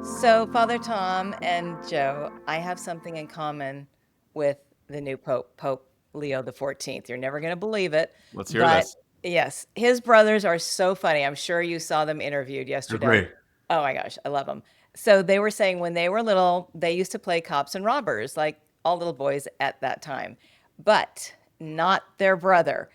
So, Father Tom and Joe, I have something in common with the new Pope, Pope Leo XIV. You're never going to believe it, Let's hear but this. yes, his brothers are so funny. I'm sure you saw them interviewed They're yesterday. great. Oh my gosh, I love them. So, they were saying when they were little, they used to play cops and robbers like all little boys at that time, but not their brother.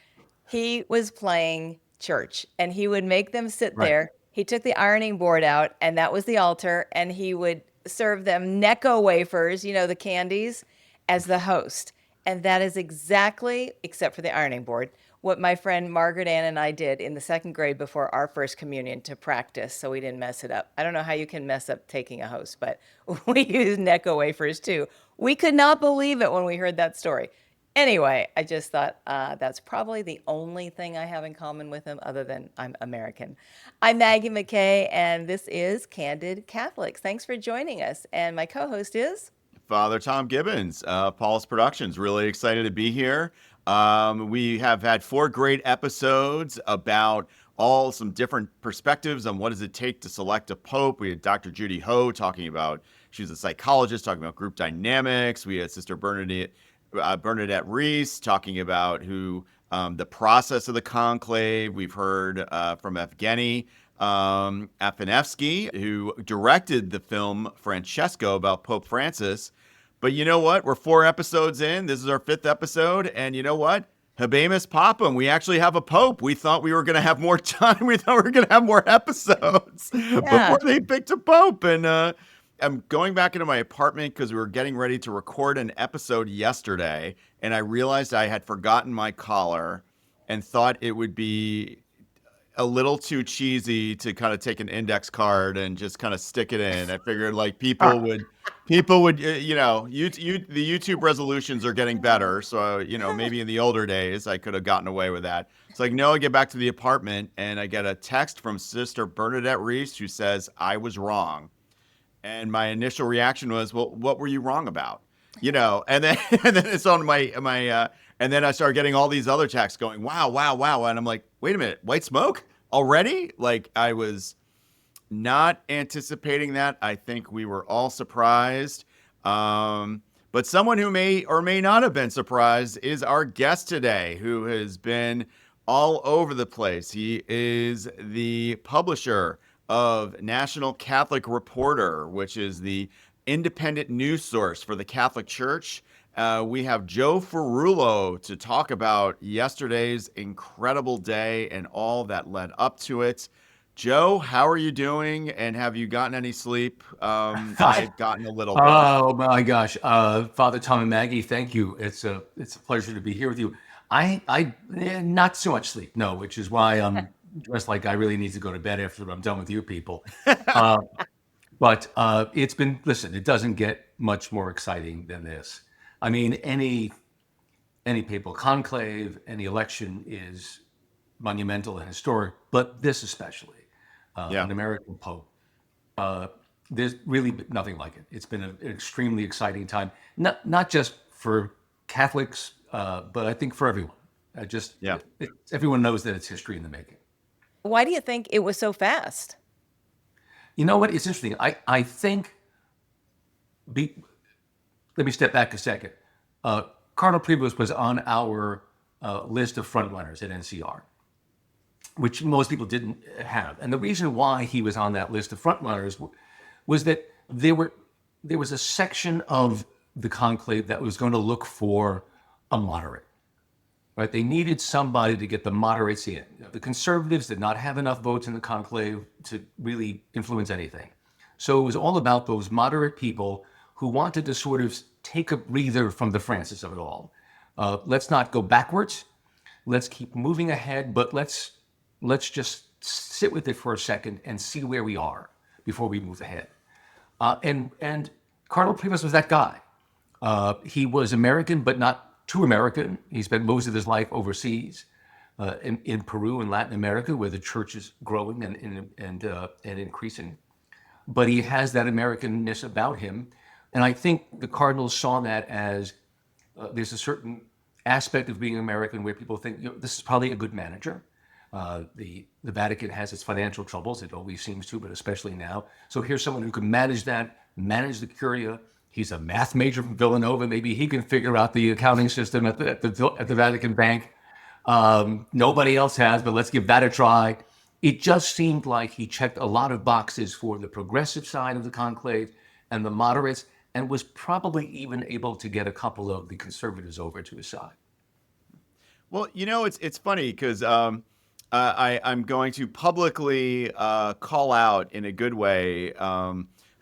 He was playing church and he would make them sit Right. there. He took the ironing board out and that was the altar, and he would serve them Necco wafers, the candies, as the host. And that is exactly, except for the ironing board, what my friend Margaret Ann and I did in the second grade before our first communion to practice so we didn't mess it up. I don't know how you can mess up taking a host, but we used Necco wafers too. We could not believe it when we heard that story. Anyway, I just thought that's probably the only thing I have in common with him other than I'm American. I'm Maggie McKay, and this is Candid Catholics. Thanks for joining us. And my co host is. Father Tom Gibbons, Paul's Productions. Really excited to be here. We have had 4 great episodes about all some different perspectives on what does it take to select a pope. We had Dr. Judy Ho talking about, she's a psychologist, talking about group dynamics. We had Sister Bernadette Reese talking about the process of the conclave. We've heard from Evgeny Afanevsky, who directed the film Francesco about Pope Francis. But you know what? We're 4 episodes in. This is our 5th episode. And you know what? Habemus Papam. We actually have a pope. We thought we were going to have more time. We thought we were going to have more episodes Yeah. before they picked a pope. And I'm going back into my apartment because we were getting ready to record an episode yesterday. And I realized I had forgotten my collar and thought it would be a little too cheesy to kind of take an index card and just kind of stick it in. I figured like people would the YouTube resolutions are getting better, so maybe in the older days I could have gotten away with that. It's like, no, I get back to the apartment and I get a text from Sister Bernadette Reese who says I was wrong. And my initial reaction was, well, what were you wrong about? And then and then it's on my and then I started getting all these other texts going, wow, wow, wow. And I'm like, wait a minute, white smoke already? Like I was not anticipating that. I think we were all surprised. But someone who may or may not have been surprised is our guest today, who has been all over the place. He is the publisher of National Catholic Reporter, which is the independent news source for the Catholic Church. We have Joe Ferullo to talk about yesterday's incredible day and all that led up to it. Joe, how are you doing? And have you gotten any sleep? I've gotten a little bit. Oh my gosh, Father Tom and Maggie, thank you. It's a pleasure to be here with you. Not so much sleep, no, which is why I'm dressed like I really need to go to bed after I'm done with you people. Uh, but it's been, listen, it doesn't get much more exciting than this. I mean, any papal conclave, any election is monumental and historic, but this especially, Yeah. an American pope. Uh, there's really nothing like it. It's been an extremely exciting time, not just for Catholics, but I think for everyone. Yeah. Everyone knows that it's history in the making. Why do you think it was so fast? You know what? It's interesting. I think, be, let me step back a second. Cardinal Prevost was on our list of frontrunners at NCR, which most people didn't have. And the reason why he was on that list of frontrunners was that there was a section of the conclave that was going to look for a moderate. Right? They needed somebody to get the moderates in. The conservatives did not have enough votes in the conclave to really influence anything. So it was all about those moderate people who wanted to sort of take a breather from the Francis of it all. Let's not go backwards. Let's keep moving ahead, but let's just sit with it for a second and see where we are before we move ahead. And Cardinal Prevost was that guy. He was American, but not too American. He spent most of his life overseas, in Peru and Latin America, where the church is growing and increasing. But he has that Americanness about him, and I think the Cardinals saw that as there's a certain aspect of being American where people think, this is probably a good manager. The Vatican has its financial troubles. It always seems to, but especially now. So here's someone who can manage that, manage the Curia. He's a math major from Villanova. Maybe he can figure out the accounting system at the Vatican Bank. Nobody else has, but let's give that a try. It just seemed like he checked a lot of boxes for the progressive side of the conclave and the moderates, and was probably even able to get a couple of the conservatives over to his side. Well, it's funny because I'm going to publicly call out in a good way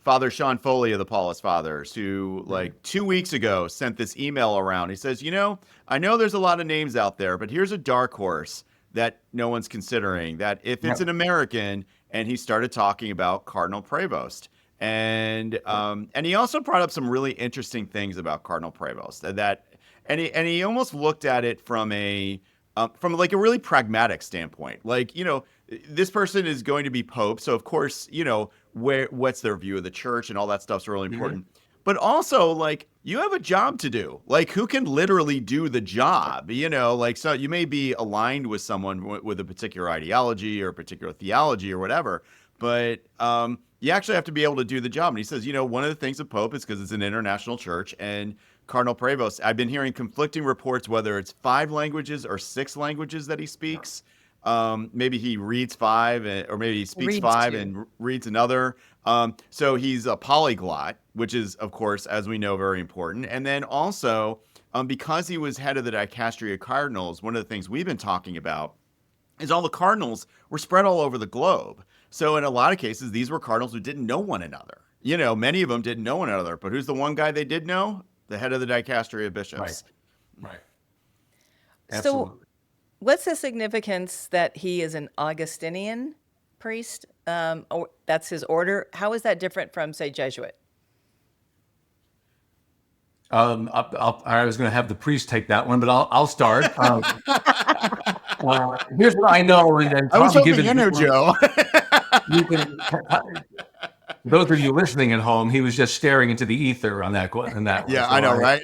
Father Sean Foley of the Paulist Fathers, who like 2 weeks ago sent this email around. He says, I know there's a lot of names out there, but here's a dark horse that no one's considering, that if it's an American, and he started talking about Cardinal Prevost. And he also brought up some really interesting things about Cardinal Prevost, and he almost looked at it from like a really pragmatic standpoint. Like, this person is going to be Pope, so of course, what's their view of the church and all that stuff's really important. But also, like, you have a job to do. Like, who can literally do the job? Like, so you may be aligned with someone with a particular ideology or a particular theology or whatever, but you actually have to be able to do the job. And he says, one of the things of Pope is because it's an international church, and Cardinal Prevost, I've been hearing conflicting reports whether it's 5 languages or 6 languages that he speaks. Maybe he reads 5, or maybe he speaks 5 and reads another. So he's a polyglot, which is, of course, as we know, very important. And then also, because he was head of the dicastery of cardinals, one of the things we've been talking about is all the cardinals were spread all over the globe. So in a lot of cases, these were cardinals who didn't know one another. Many of them didn't know one another. But who's the one guy they did know? The head of the dicastery of bishops. Right. So what's the significance that he is an Augustinian priest? Or that's his order. How is that different from, say, Jesuit? I was going to have the priest take that one, but I'll start. Here's what I know, and then I was hoping Gibbons, Joe. Those of you listening at home, he was just staring into the ether on that one. Yeah, so I know, right?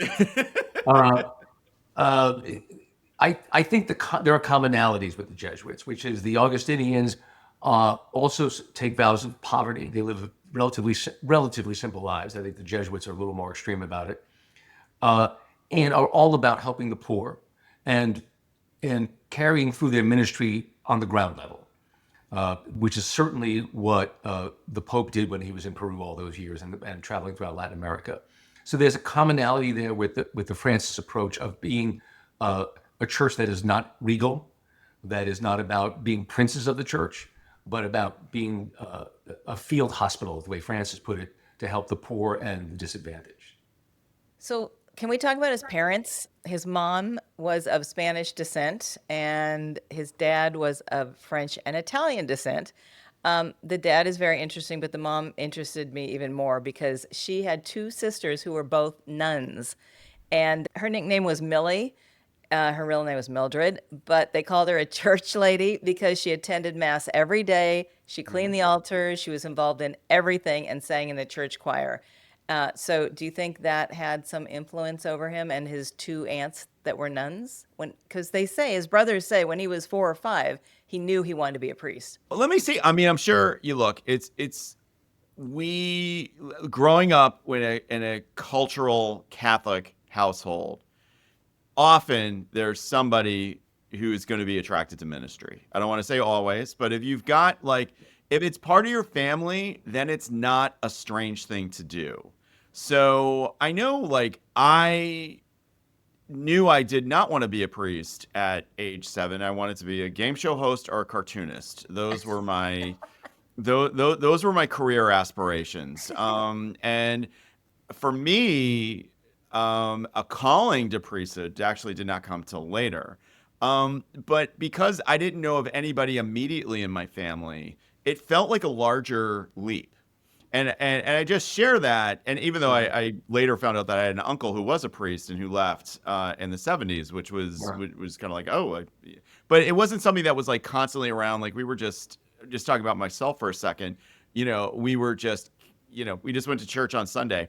I think there are commonalities with the Jesuits, which is the Augustinians also take vows of poverty. They live relatively simple lives. I think the Jesuits are a little more extreme about it, and are all about helping the poor and carrying through their ministry on the ground level. Which is certainly what the Pope did when he was in Peru all those years and traveling throughout Latin America. So there's a commonality there with the Francis approach of being a church that is not regal, that is not about being princes of the church, but about being a field hospital, the way Francis put it, to help the poor and the disadvantaged. So can we talk about his parents? His mom was of Spanish descent, and his dad was of French and Italian descent. The dad is very interesting, but the mom interested me even more because she had 2 sisters who were both nuns, and her nickname was Millie. Her real name was Mildred, but they called her a church lady because she attended Mass every day. She cleaned the altars. She was involved in everything and sang in the church choir. So do you think that had some influence over him and his 2 aunts that were nuns? Because his brothers say when he was 4 or 5, he knew he wanted to be a priest. Well, let me see. I mean, I'm sure we growing up in a cultural Catholic household, often there's somebody who is going to be attracted to ministry. I don't want to say always, but if you've got if it's part of your family, then it's not a strange thing to do. So I know, I knew I did not want to be a priest at age 7. I wanted to be a game show host or a cartoonist. Those were my those were my career aspirations. And for me, a calling to priesthood actually did not come till later. But because I didn't know of anybody immediately in my family, it felt like a larger leap. And I just share that. And even though I later found out that I had an uncle who was a priest and who left in the 70s, which was kind of like, but it wasn't something that was constantly around. We were just talking about myself for a second. We were just, we just went to church on Sunday.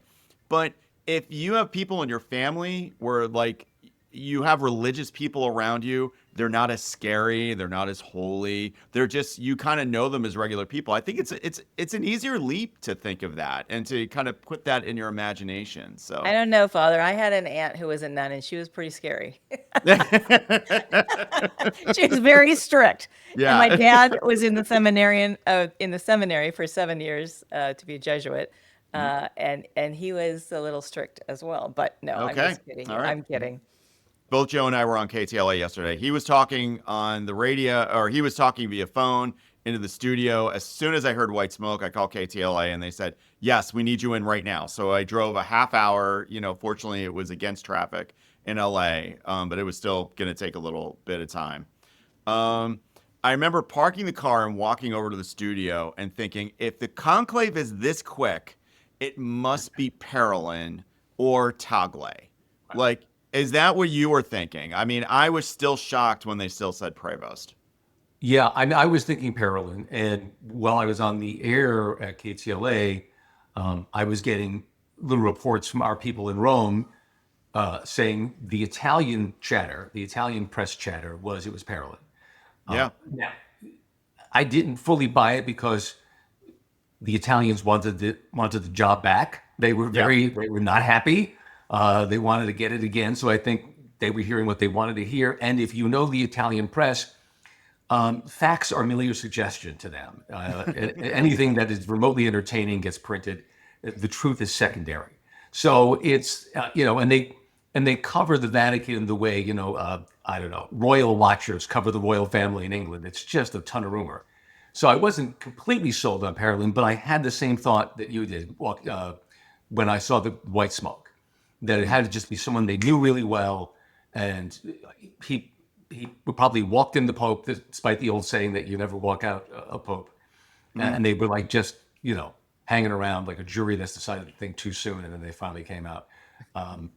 But if you have people in your family where you have religious people around you. They're not as scary. They're not as holy. They're just, you kind of know them as regular people. I think it's an easier leap to think of that and to kind of put that in your imagination. I So, don't know, Father. I had an aunt who was a nun, and she was pretty scary. She was very strict. And my yeah. dad was in the seminary for 7 years to be a Jesuit, and he was a little strict as well. But no, I'm Okay. just kidding All you. right. I'm kidding. Both Joe and I were on KTLA yesterday. He was talking on the radio, or he was talking via phone into the studio. As soon as I heard white smoke, I called KTLA and they said, yes, we need you in right now. So I drove a half hour. Fortunately, it was against traffic in LA, but it was still going to take a little bit of time. I remember parking the car and walking over to the studio and thinking, if the conclave is this quick, it must be Parolin or Tagle. Like, is that what you were thinking? I mean, I was still shocked when they still said Prevost. Yeah, I was thinking Parolin, and while I was on the air at KTLA, I was getting little reports from our people in Rome saying the Italian chatter, the Italian press chatter was it was Parolin. Yeah. Now, I didn't fully buy it because the Italians wanted the job back. They were they were not happy. They wanted to get it again. So I think they were hearing what they wanted to hear. And if you know the Italian press, facts are merely a suggestion to them. Anything that is remotely entertaining gets printed. The truth is secondary. So it's and they cover the Vatican in the way I don't know, royal watchers cover the royal family in England. It's just a ton of rumor. So I wasn't completely sold on Parolin, but I had the same thought that you did when I saw the white smoke, that it had to just be someone they knew really well, and he probably walked in the Pope, despite the old saying that you never walk out a Pope, and they were like just hanging around like a jury that's decided to think too soon, and then they finally came out.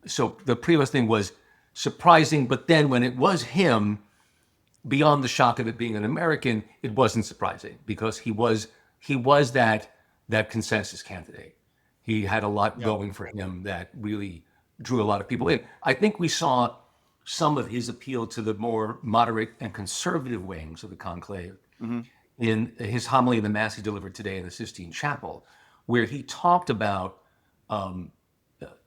So the Prevost thing was surprising, but then when it was him, beyond the shock of it being an American, it wasn't surprising because he was that consensus candidate. He had a lot going for him that really drew a lot of people in. I think we saw some of his appeal to the more moderate and conservative wings of the conclave in his homily in the Mass he delivered today in the Sistine Chapel, where he talked about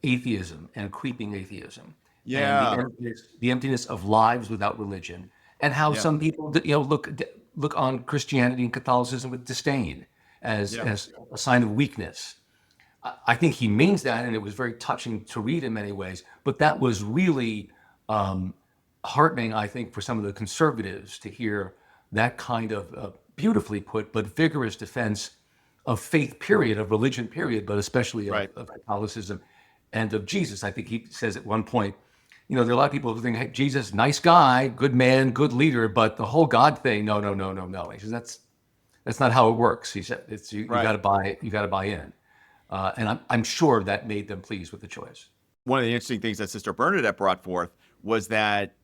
atheism and creeping atheism, and the emptiness of lives without religion, and how some people look on Christianity and Catholicism with disdain as a sign of weakness. I think he means that, and it was very touching to read in many ways. But that was really heartening, I think, for some of the conservatives to hear that kind of beautifully put but vigorous defense of faith, period, of religion, period, but especially of Catholicism and of Jesus. I think he says at one point, there are a lot of people who think, hey, Jesus, nice guy, good man, good leader, but the whole God thing, no. He says that's not how it works. He said you got to buy in, and I'm sure that made them pleased with the choice. One of the interesting things that Sister Bernadette brought forth was that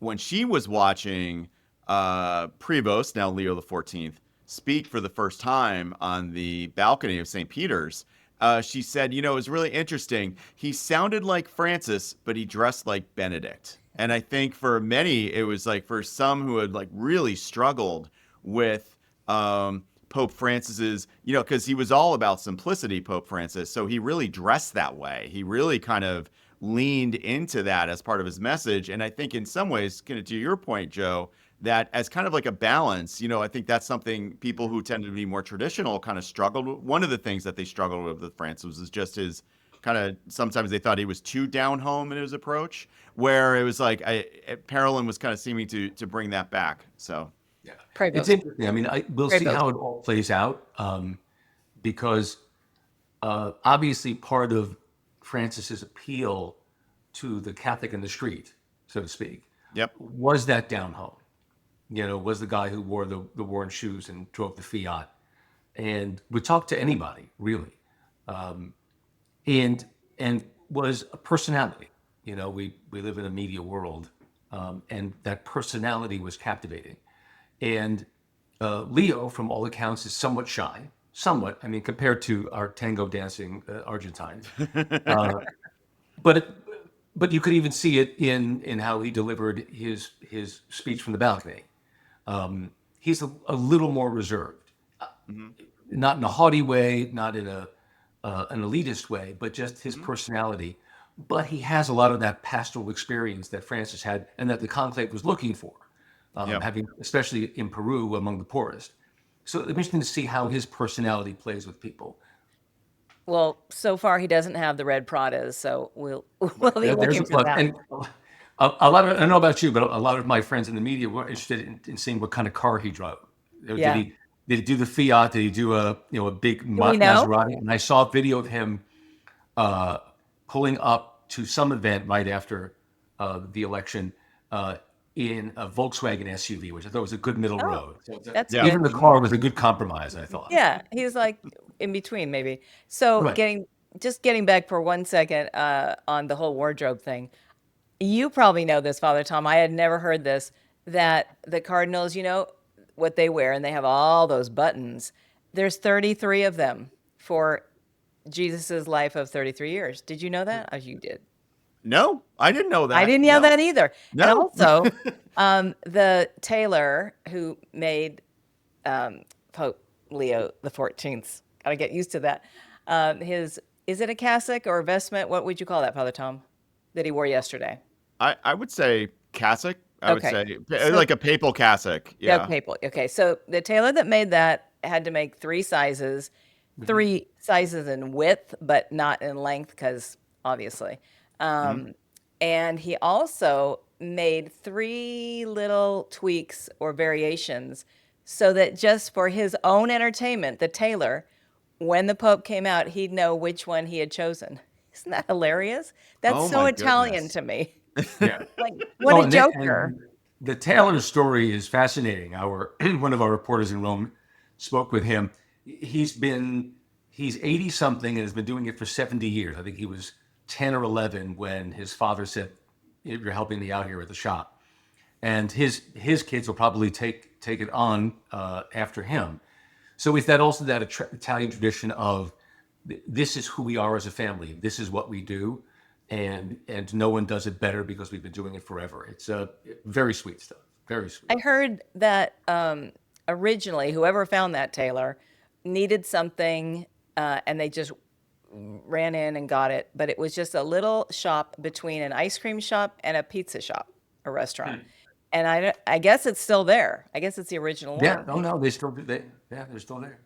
when she was watching Prevost, now Leo XIV, speak for the first time on the balcony of St. Peter's, she said, it was really interesting. He sounded like Francis, but he dressed like Benedict. And I think for many, it was like for some who had like really struggled with Pope Francis's, because he was all about simplicity, Pope Francis. So he really dressed that way. He really kind of leaned into that as part of his message. And I think in some ways, kind of to your point, Joe, that as kind of like a balance, I think that's something people who tend to be more traditional kind of struggled with. One of the things that they struggled with Francis is just his kind of, sometimes they thought he was too down home in his approach, where it was like Parolin was kind of seeming to bring that back. So yeah, Prevost. it's interesting. I mean, we'll see how it all plays out, because obviously part of Francis's appeal to the Catholic in the street, so to speak, was that down home. Was the guy who wore the worn shoes and drove the Fiat, and would talk to anybody really, and was a personality. We live in a media world, and that personality was captivating. And Leo, from all accounts, is somewhat shy. Somewhat, I mean, compared to our tango dancing Argentine. But But you could even see it in how he delivered his speech from the balcony. He's a little more reserved, not in a haughty way, not in an elitist way, but just his personality. But he has a lot of that pastoral experience that Francis had and that the conclave was looking for, Yeah. having especially in Peru among the poorest. So it's interesting to see how his personality plays with people. Well, so far he doesn't have the red Pradas, so we'll be There's looking a for plug. that. And a lot of, I don't know about you, but a lot of my friends in the media were interested in seeing what kind of car he drove. Yeah. Did he do the Fiat? Did he do a big we know? Maserati? And I saw a video of him pulling up to some event right after the election in a Volkswagen SUV, which I thought was a good middle road. So That's Yeah. even good. the car was a good compromise, I thought. Yeah, he's like in between maybe. So Right. getting back for 1 second on the whole wardrobe thing. You probably know this, Father Tom. I had never heard this, that the Cardinals, what they wear, and they have all those buttons. There's 33 of them for Jesus's life of 33 years. Did you know that? Oh, you did. No, I didn't know that. I didn't know that either. And No. also, the tailor who made Pope Leo XIV, gotta get used to that. Is it a cassock or a vestment? What would you call that, Father Tom, that he wore yesterday? I would say cassock. I would Okay. say So- like a papal cassock. Yeah. Okay. So the tailor that made that had to make three sizes in width, but not in length, because obviously. And he also made three little tweaks or variations so that just for his own entertainment, the tailor, when the Pope came out, he'd know which one he had chosen. Isn't that hilarious? That's Oh so my Italian goodness. to me. Yeah. Like, what a and joker. the Taylor story is fascinating. One of our reporters in Rome spoke with him. He's 80 something and has been doing it for 70 years. I think he was 10 or 11 when his father said, "You're helping me out here at the shop," and his kids will probably take it on after him. So is that also that Italian tradition of this is who we are as a family, this is what we do, and no one does it better because we've been doing it forever. It's very sweet stuff. Very sweet. I heard that originally, whoever found that tailor needed something, and they just ran in and got it. But it was just a little shop between an ice cream shop and a pizza shop, a restaurant. And I guess it's still there. I guess it's the original Yeah. one. Oh no, they're still there.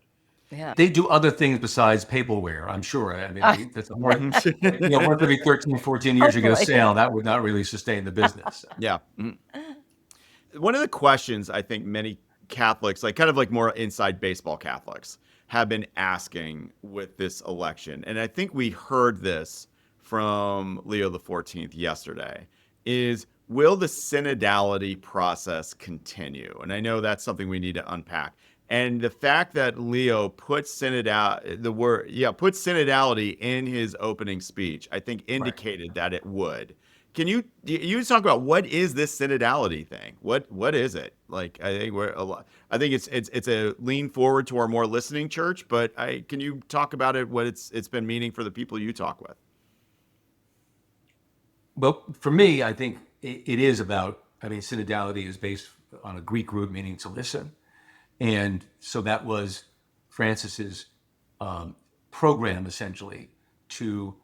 Yeah. They do other things besides paperware, I'm sure. I mean, that's a more, once every 13, 14 years you get a Hopefully. sale, that would not really sustain the business. Yeah. One of the questions I think many Catholics, like kind of like more inside baseball Catholics, have been asking with this election, and I think we heard this from Leo XIV yesterday, is will the synodality process continue? And I know that's something we need to unpack. And the fact that Leo put synodality in his opening speech, I think indicated that it would. Can you talk about what is this synodality thing? What is it? Like, I think it's a lean forward to our more listening church, but can you talk about it, what it's been meaning for the people you talk with? Well, for me, I think it is about, synodality is based on a Greek root meaning to listen. And so that was Francis's program, essentially, to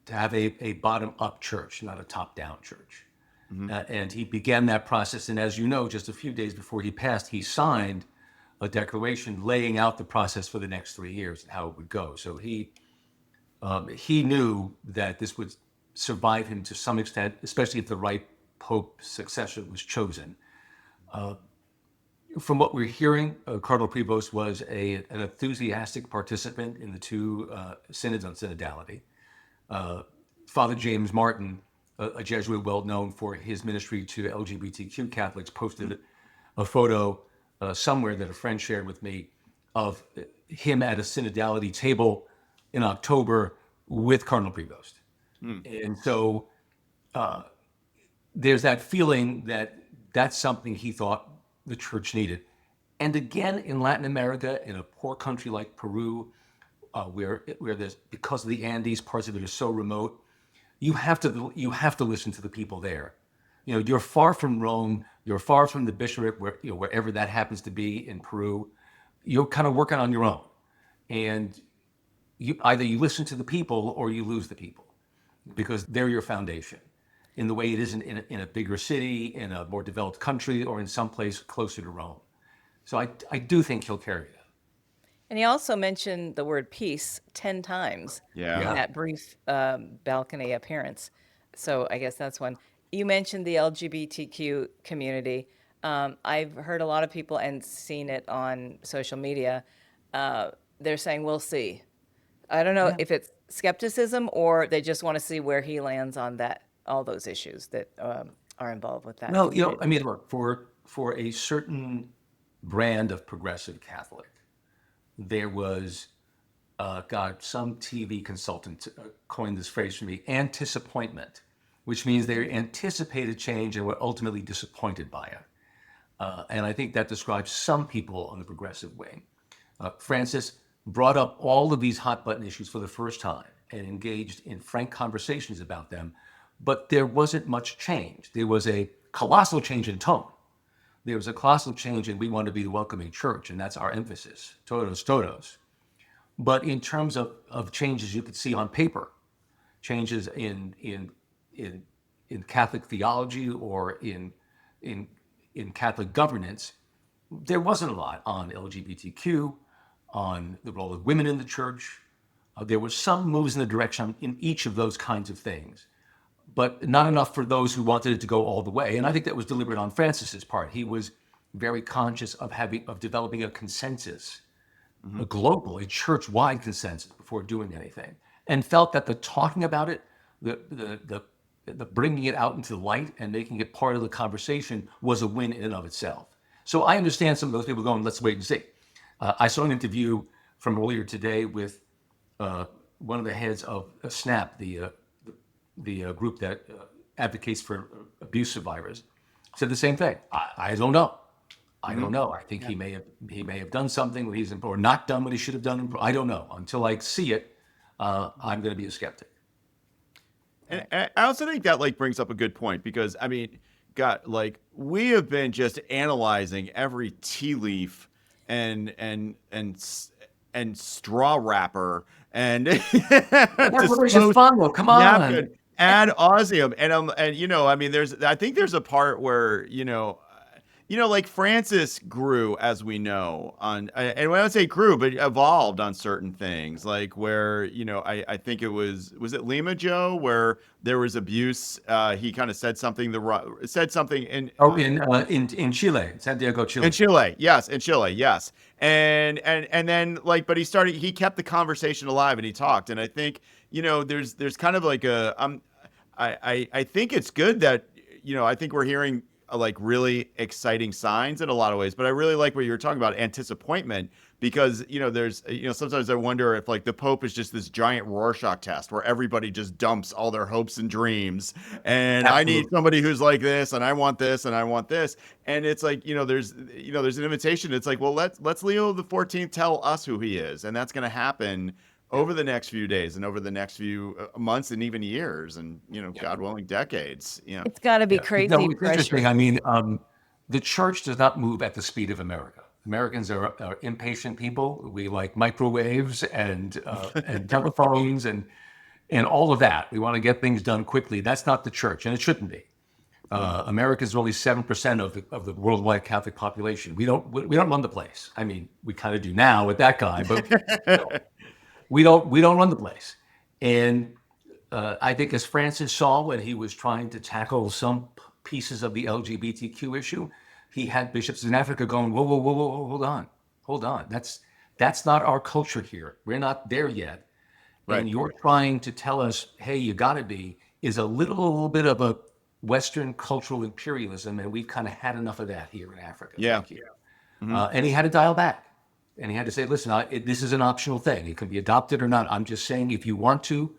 have a bottom-up church, not a top-down church. And he began that process. And as you know, just a few days before he passed, he signed a declaration laying out the process for the next 3 years and how it would go. So he knew that this would survive him to some extent, especially if the right Pope successor was chosen. From what we're hearing, Cardinal Prevost was an enthusiastic participant in the two synods on synodality. Father James Martin, a Jesuit well known for his ministry to LGBTQ Catholics, posted a photo somewhere that a friend shared with me of him at a synodality table in October with Cardinal Prevost. And so there's that feeling that that's something he thought the church needed. And again, in Latin America, in a poor country like Peru, where there's, because of the Andes, parts of it are so remote, you have to listen to the people there. You're far from Rome. You're far from the bishopric, wherever that happens to be in Peru. You're kind of working on your own, and you listen to the people or you lose the people, because they're your foundation, in the way it isn't in a bigger city, in a more developed country, or in some place closer to Rome. So I do think he'll carry that. And he also mentioned the word peace 10 times Yeah. in Yeah. that brief balcony appearance. So I guess that's one. You mentioned the LGBTQ community. I've heard a lot of people and seen it on social media. They're saying, we'll see. I don't know Yeah. if it's skepticism or they just want to see where he lands on all those issues that are involved with that Well, community. I mean, look, for a certain brand of progressive Catholic, there was, some TV consultant coined this phrase for me, anticipantment, which means they anticipated change and were ultimately disappointed by it. And I think that describes some people on the progressive wing. Francis brought up all of these hot button issues for the first time and engaged in frank conversations about them, but there wasn't much change. There was a colossal change in tone. There was a colossal change in we want to be the welcoming church, and that's our emphasis, todos, todos. But in terms of changes you could see on paper, changes in Catholic theology or in Catholic governance, there wasn't a lot on LGBTQ, on the role of women in the church. There were some moves in the direction in each of those kinds of things, but not enough for those who wanted it to go all the way. And I think that was deliberate on Francis's part. He was very conscious of developing a consensus, a global, a church-wide consensus before doing anything, and felt that the talking about it, the bringing it out into the light and making it part of the conversation was a win in and of itself. So I understand some of those people going, let's wait and see. I saw an interview from earlier today with one of the heads of SNAP, the group that advocates for abuse survivors, said the same thing. I don't know. I don't know. I think he may have done something that he's or not done what he should have done. I don't know. Until I see it, I'm going to be a skeptic. And I also think that brings up a good point, because I mean, God, we have been just analyzing every tea leaf and straw wrapper and That's fun. Well, come on. napkin ad nauseum, and I mean, I think there's a part where Francis grew, as we know, and when I would say grew, but evolved on certain things, where I think it was it Lima, Joe, where there was abuse. He kind of said something in Chile, Santiago, Chile. In Chile, yes. And then but he kept the conversation alive, and he talked. And I think, there's kind of I think it's good that, I think we're hearing really exciting signs in a lot of ways, but I really like what you were talking about, anticipantment, because, there's, sometimes I wonder if the Pope is just this giant Rorschach test where everybody just dumps all their hopes and dreams. And Absolutely. I need somebody who's like this, and I want this, and I want this. And it's there's an invitation. It's well, let's Leo the 14th tell us who he is. And that's going to happen over the next few days and over the next few months and even years and, God willing, decades. It's got to be crazy No, it's pressure. interesting. I mean, the church does not move at the speed of America. Americans are impatient people. We like microwaves and telephones and all of that. We want to get things done quickly. That's not the church, and it shouldn't be. America is only 7% of the worldwide Catholic population. We don't run the place. I mean, we kind of do now with that guy, but we don't run the place. And I think, as Francis saw when he was trying to tackle some pieces of the LGBTQ issue, he had bishops in Africa going, whoa, whoa, whoa, whoa, hold on. That's not our culture here. We're not there yet. Right. And you're trying to tell us, hey, you got to be, is a little bit of a Western cultural imperialism, and we've kind of had enough of that here in Africa. Yeah. Thank you. And he had to dial back. And he had to say, listen, this is an optional thing. It can be adopted or not. I'm just saying, if you want to,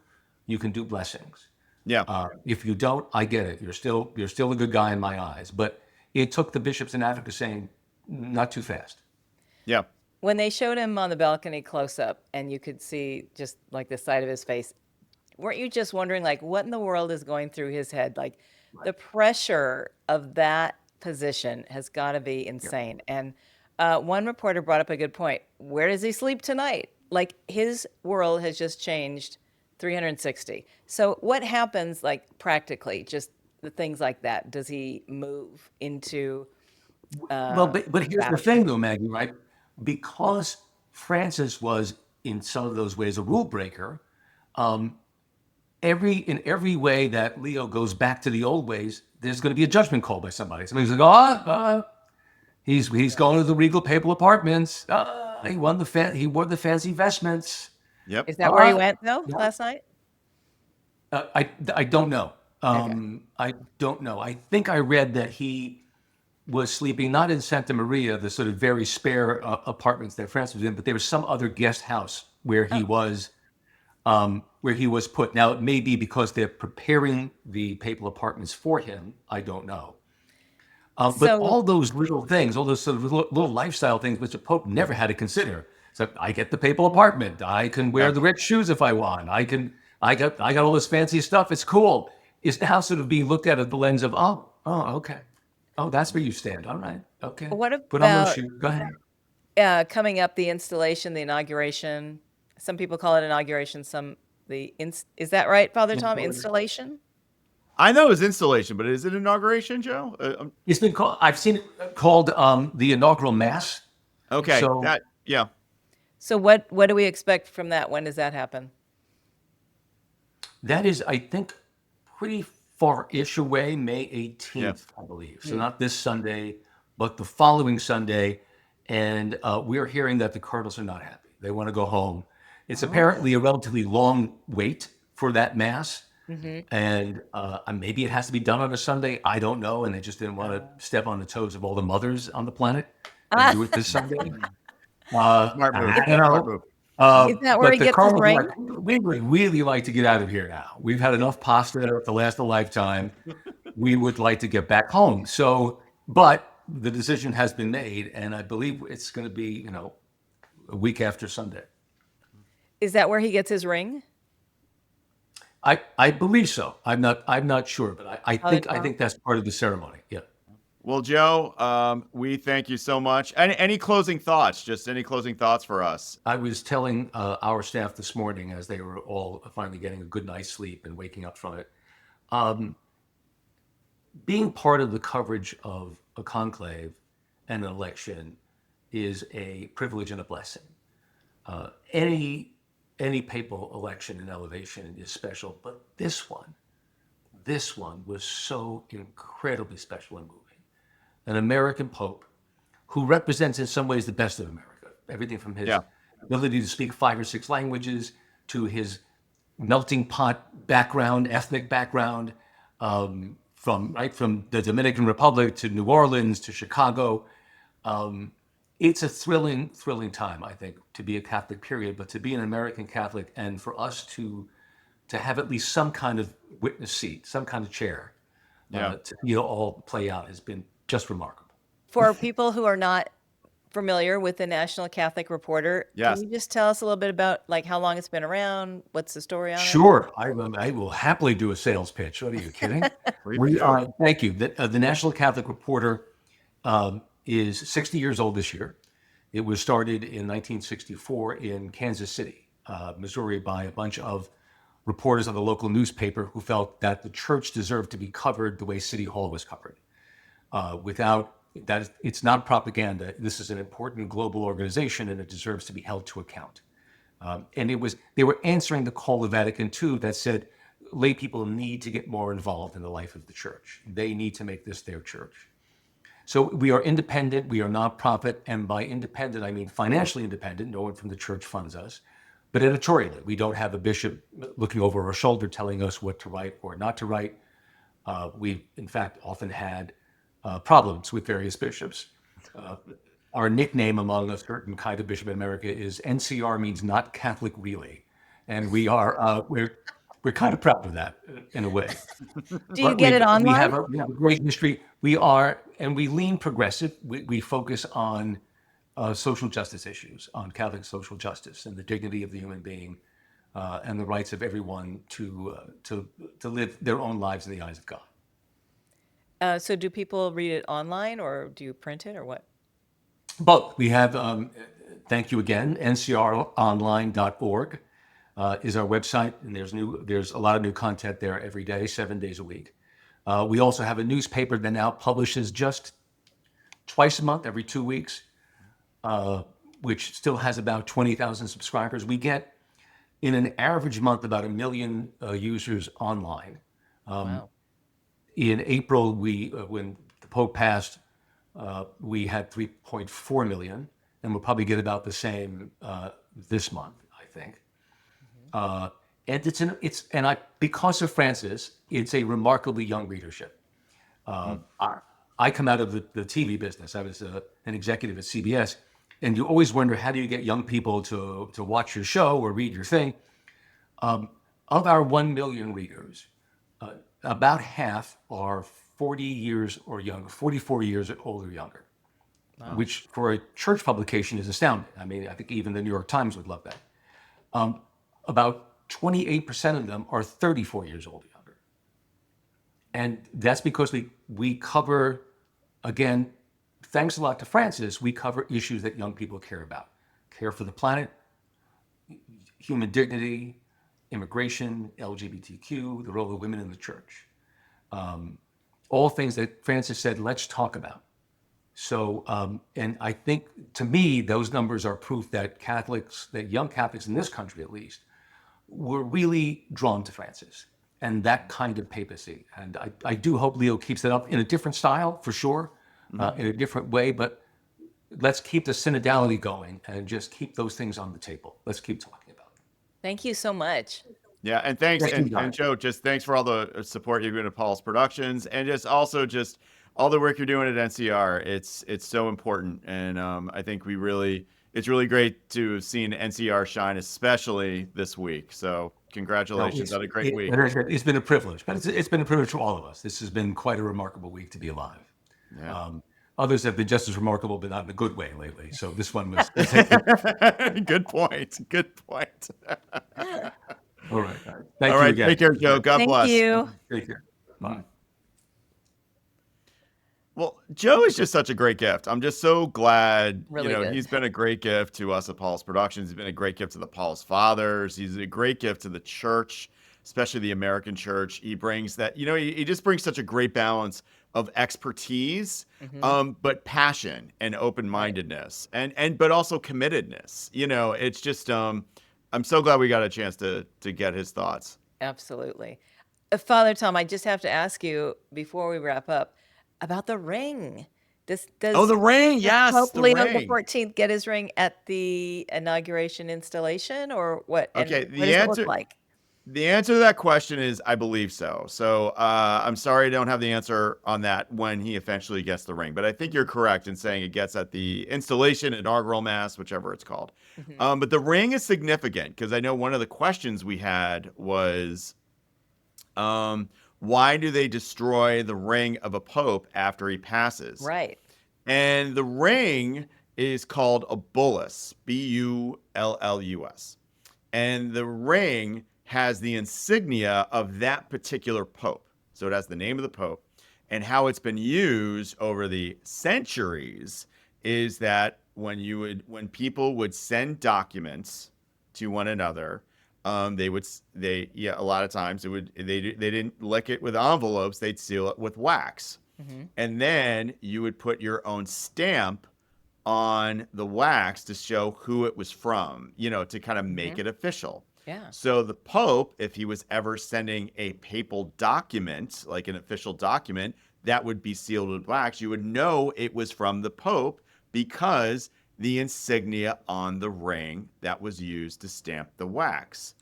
you can do blessings. Yeah. If you don't, I get it. You're still a good guy in my eyes. But it took the bishops in Africa saying, not too fast. Yeah. When they showed him on the balcony close up and you could see just the side of his face, weren't you just wondering, like, what in the world is going through his head? Like, the pressure of that position has got to be insane. And one reporter brought up a good point. Where does he sleep tonight? Like, his world has just changed 360. So what happens, like, practically, just the things like that? Does he move into Well, but here's the Vatican? thing, though, Maggie, right? Because Francis was in some of those ways a rule breaker. Um, in every way that Leo goes back to the old ways, there's going to be a judgment call by somebody. Somebody's like, he's going to the regal papal apartments. He wore the fancy vestments. Yep. Is that where he Uh, went, though, yeah. last night? I don't know. Okay. I don't know. I think I read that he was sleeping not in Santa Maria, the sort of very spare apartments that Francis was in, but there was some other guest house where he was put. Now, it may be because they're preparing the papal apartments for him. I don't know. But So all those little things, all those sort of little lifestyle things, which the Pope never had to consider. So I get the papal apartment. I can wear Yeah. the rich shoes if I want. I got all this fancy stuff. It's cool. It's now sort of being looked at the lens of, okay. Oh, that's where you stand. All right. Okay. what Put on those about shoes. Go ahead. coming up, the installation, the inauguration? Some people call it inauguration. Is that right, Father Tom? Installation? I know it's installation, but is it inauguration, Joe? It's been called, I've seen it called the inaugural mass. Okay. So Yeah. So what do we expect from that? When does that happen? that is, I think, pretty far-ish away, May 18th, I believe. So not this Sunday, but the following Sunday. And we're hearing that the Cardinals are not happy. They want to go home. It's apparently a relatively long wait for that mass. And maybe it has to be done on a Sunday. I don't know. And they just didn't want to step on the toes of all the mothers on the planet and do it this Sunday. Smart move. I don't know. Smart move. Is that where But he the gets his Cardinals are ring? like, we would really like to get out of here now. We've had enough pasta to last a lifetime. We would like to get back home. So, but the decision has been made, and I believe it's going to be, a week after Sunday. Is that where he gets his ring? I believe so. I'm not sure, but I think that's part of the ceremony. Yeah. Well, Joe, we thank you so much. Any closing thoughts? Just any closing thoughts for us? I was telling our staff this morning as they were all finally getting a good night's sleep and waking up from it. Being part of the coverage of a conclave and an election is a privilege and a blessing. Any papal election and elevation is special, but this one was so incredibly special and moving. An American Pope who represents in some ways the best of America. Everything from his ability to speak 5 or 6 languages to his melting pot background, ethnic background, from the Dominican Republic to New Orleans to Chicago. It's a thrilling time, I think, to be a Catholic, period, but to be an American Catholic and for us to have at least some kind of witness seat, some kind of chair, to all play out has been just remarkable. For people who are not familiar with the National Catholic Reporter, Yes. can you just tell us a little bit about like how long it's been around? What's the story on it? Sure, I will happily do a sales pitch. What are you kidding? Thank you. The National Catholic Reporter is 60 years old this year. It was started in 1964 in Kansas City, Missouri, by a bunch of reporters of the local newspaper who felt that the church deserved to be covered the way City Hall was covered. Without that, it's not propaganda. This is an important global organization, and it deserves to be held to account. And they were answering the call of Vatican II that said lay people need to get more involved in the life of the church. They need to make this their church. So we are independent. We are nonprofit, and by independent I mean financially independent. No one from the church funds us, but editorially, we don't have a bishop looking over our shoulder telling us what to write or not to write. We've in fact often had problems with various bishops. Our nickname among a certain kind of bishop in America is NCR, means not Catholic really, and we are we're kind of proud of that in a way. Do you get it online? We have a great history. We are, and we lean progressive. We focus on social justice issues, on Catholic social justice and the dignity of the human being. and the rights of everyone to live their own lives in the eyes of God. So do people read it online or do you print it or what? But we have, thank you again, ncronline.org is our website, and there's a lot of new content there every day, 7 days a week. We also have a newspaper that now publishes just twice a month, every 2 weeks, which still has about 20,000 subscribers. We get, in an average month, about 1 million users online. Wow. In April, when the Pope passed, we had 3.4 million, and we'll probably get about the same this month, I think. And because of Francis, it's a remarkably young readership. I come out of the TV business. I was an executive at CBS, and you always wonder, how do you get young people to watch your show or read your thing? Of our 1 million readers, about half are 40 years or younger, 44 years old or younger, which for a church publication is astounding. I mean, I think even the New York Times would love that. About 28% of them are 34 years old or younger. And that's because we cover, again, thanks a lot to Francis, we cover issues that young people care about. Care for the planet, human dignity, immigration, LGBTQ, the role of women in the church. All things that Francis said, let's talk about. So, and I think, to me, those numbers are proof that young Catholics in this country at least, were really drawn to Francis and that kind of papacy. And I do hope Leo keeps that up in a different style, for sure, in a different way, but let's keep the synodality going and just keep those things on the table. Let's keep talking about it. Thank you so much. Yeah, and thanks, Thank you, and Joe, just thanks for all the support you're giving to Paul's Productions, and just all the work you're doing at NCR. It's so important, and I think it's really great to have seen NCR shine, especially this week. So congratulations on a great week. It's been a privilege, but it's been a privilege for all of us. This has been quite a remarkable week to be alive. Yeah. Others have been just as remarkable, but not in a good way lately. So this one was. Good point. Good point. All right. Thank All you right. again. Take care, Joe. God Thank bless. you. Take care. Bye. Well, Joe is just such a great gift. I'm just so glad, Really good. he's been a great gift to us at Paul's Productions. He's been a great gift to the Paul's Fathers. He's a great gift to the church, especially the American church. He brings that, he just brings such a great balance of expertise, but passion and open-mindedness but also committedness. It's just, I'm so glad we got a chance to get his thoughts. Absolutely. Father Tom, I just have to ask you before we wrap up about the ring. Does the ring, yes, Pope the Leo ring. XIV get his ring at the inauguration installation, or what? And Okay, what does it look like? The answer to that question is I believe so. So I'm sorry I don't have the answer on that when he eventually gets the ring. But I think you're correct in saying it gets at the installation, inaugural mass, whichever it's called. But the ring is significant because I know one of the questions we had was, why do they destroy the ring of a pope after he passes? Right. And the ring is called a bullus, bullus. And the ring has the insignia of that particular pope. So it has the name of the pope. And how it's been used over the centuries is that when people would send documents to one another, a lot of times they didn't lick it with envelopes, they'd seal it with wax. And then you would put your own stamp on the wax to show who it was from, to kind of make it official. Yeah. So the Pope, if he was ever sending a papal document, like an official document, that would be sealed with wax, you would know it was from the Pope because the insignia on the ring that was used to stamp the wax.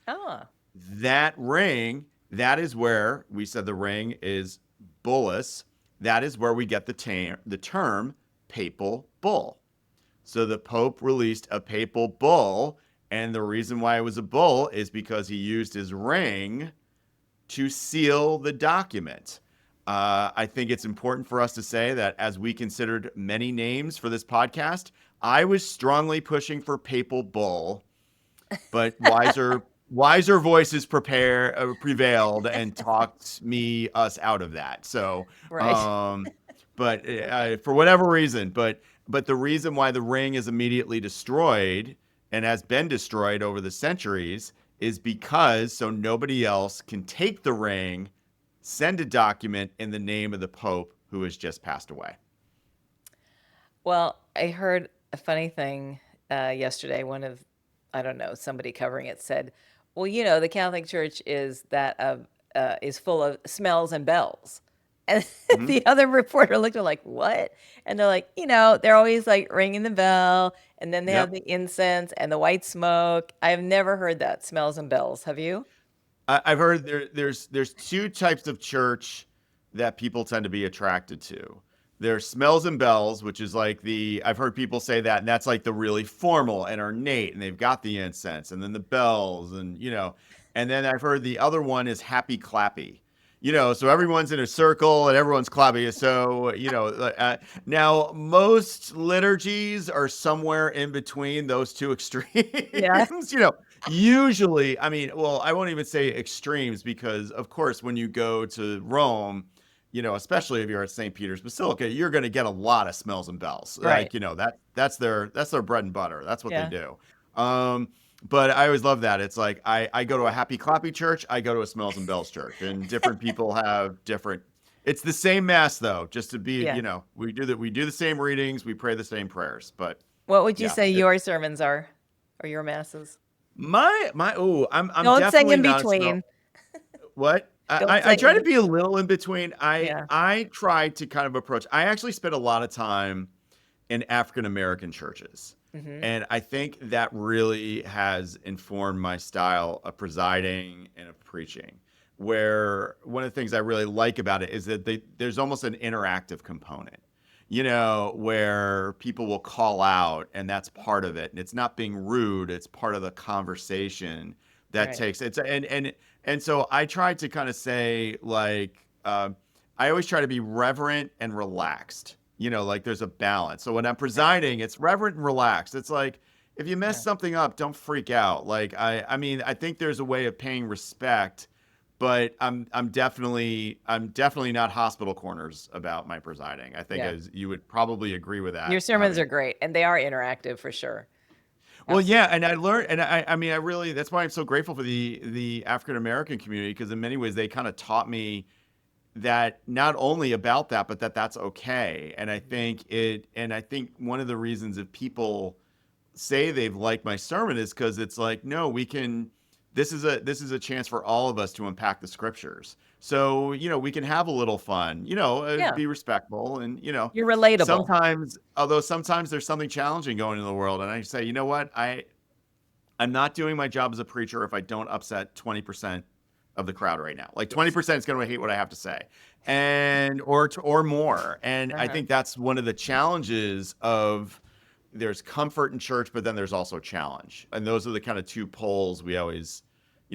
That ring, that is where we said the ring is bullus. That is where we get the term papal bull. So the Pope released a papal bull, and the reason why it was a bull is because he used his ring to seal the document. I think it's important for us to say that as we considered many names for this podcast, I was strongly pushing for papal bull, but wiser voices prevailed and talked us out of that. So, Right. but Okay. for whatever reason, but the reason why the ring is immediately destroyed and has been destroyed over the centuries is because so nobody else can take the ring, send a document in the name of the Pope who has just passed away. Well, I heard a funny thing yesterday. I don't know, somebody covering it said, "Well, the Catholic Church is full of smells and bells." And Mhm. the other reporter looked at her like, "What?" And they're like, they're always like ringing the bell, and then they have Yep. the incense and the white smoke. I've never heard that, smells and bells. Have you? I've heard there's two types of church that people tend to be attracted to. There's smells and bells, which is like I've heard people say that, and that's like the really formal and ornate, and they've got the incense, and then the bells, and then I've heard the other one is happy clappy. So everyone's in a circle and everyone's clappy. So, now most liturgies are somewhere in between those two Yeah. extremes. Usually, I mean, well, I won't even say extremes because, of course, when you go to Rome, especially if you're at St. Peter's Basilica, you're going to get a lot of smells and bells. Right. Like, that's their bread and butter. That's what they Yeah. do. Um, but I always love that. It's like I go to a happy clappy church, I go to a smells and bells church, and different people have different. It's the same mass though, just to be, Yeah. we do the same readings, we pray the same prayers. But What would you yeah, say your sermons are, or your masses? I'm Don't say definitely in not a smell. between. What? Don't I say try in to between. be a little in between. Yeah. I try to kind of approach. I actually spent a lot of time in African American churches. Hmm. And I think that really has informed my style of presiding and of preaching. Where one of the things I really like about it is that there's almost an interactive component, where people will call out, and that's part of it. And it's not being rude; it's part of the conversation that Right. takes it's and so I try to kind of say like I always try to be reverent and relaxed. Like there's a balance. So when I'm Right. presiding, it's reverent and relaxed. It's like if you mess Yeah. something up, don't freak out. Like I mean, I think there's a way of paying respect, but I'm definitely not hospital corners about my presiding. I think Yeah. as you would probably agree with Your that. sermons are great, and they are interactive for sure. Well, Absolutely. yeah, and I learned, and I mean, I really, that's why I'm so grateful for the African American community because in many ways they kind of taught me that not only about that, but that's okay. And I think one of the reasons if people say they've liked my sermon is because it's like, no, we can. This is a chance for all of us to unpack the scriptures. So we can have a little fun. Yeah. Be respectful, and You're relatable. sometimes there's something challenging going in the world, and I say, you know what, I'm not doing my job as a preacher if I don't upset 20% of the crowd right now. Like Yes. 20% is going to hate what I have to say, and or more. And I Uh-huh. think that's one of the challenges of there's comfort in church, but then there's also challenge, and those are the kind of two poles we always.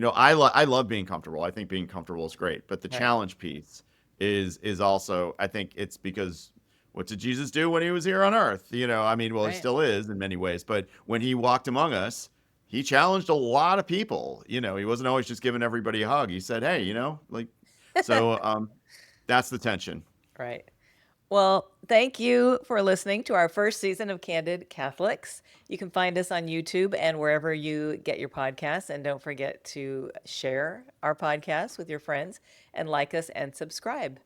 I love being comfortable. I think being comfortable is great, but the Right. challenge piece is also. I think it's because what did Jesus do when he was here on earth? I mean, well, he Right. still is in many ways, but when he walked among us, he challenged a lot of people. He wasn't always just giving everybody a hug. He said, "Hey, like," so that's the tension. Right. Well, thank you for listening to our first season of Candid Catholics. You can find us on YouTube and wherever you get your podcasts. And don't forget to share our podcast with your friends and like us and subscribe.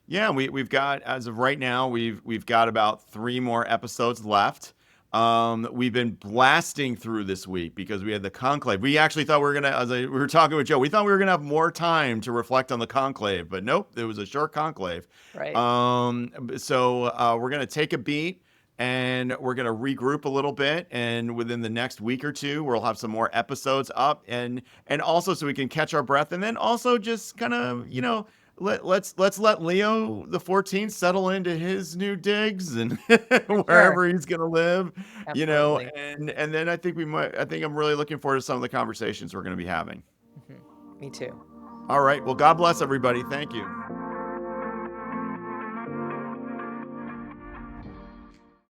Yeah, we've got as of right now we've got about 3 more episodes left. We've been blasting through this week because we had the conclave. We actually thought we were gonna, we were talking with Joe, we thought we were gonna have more time to reflect on the conclave, but nope, it was a short conclave. Right. So we're gonna take a beat and we're gonna regroup a little bit, and within the next week or two, we'll have some more episodes up, and also so we can catch our breath, and then also just kind of let's let Leo the 14th settle into his new digs and Sure. wherever he's gonna live, Absolutely. and then I think I'm really looking forward to some of the conversations we're gonna be having. Me too. All right, well, God bless everybody. Thank you.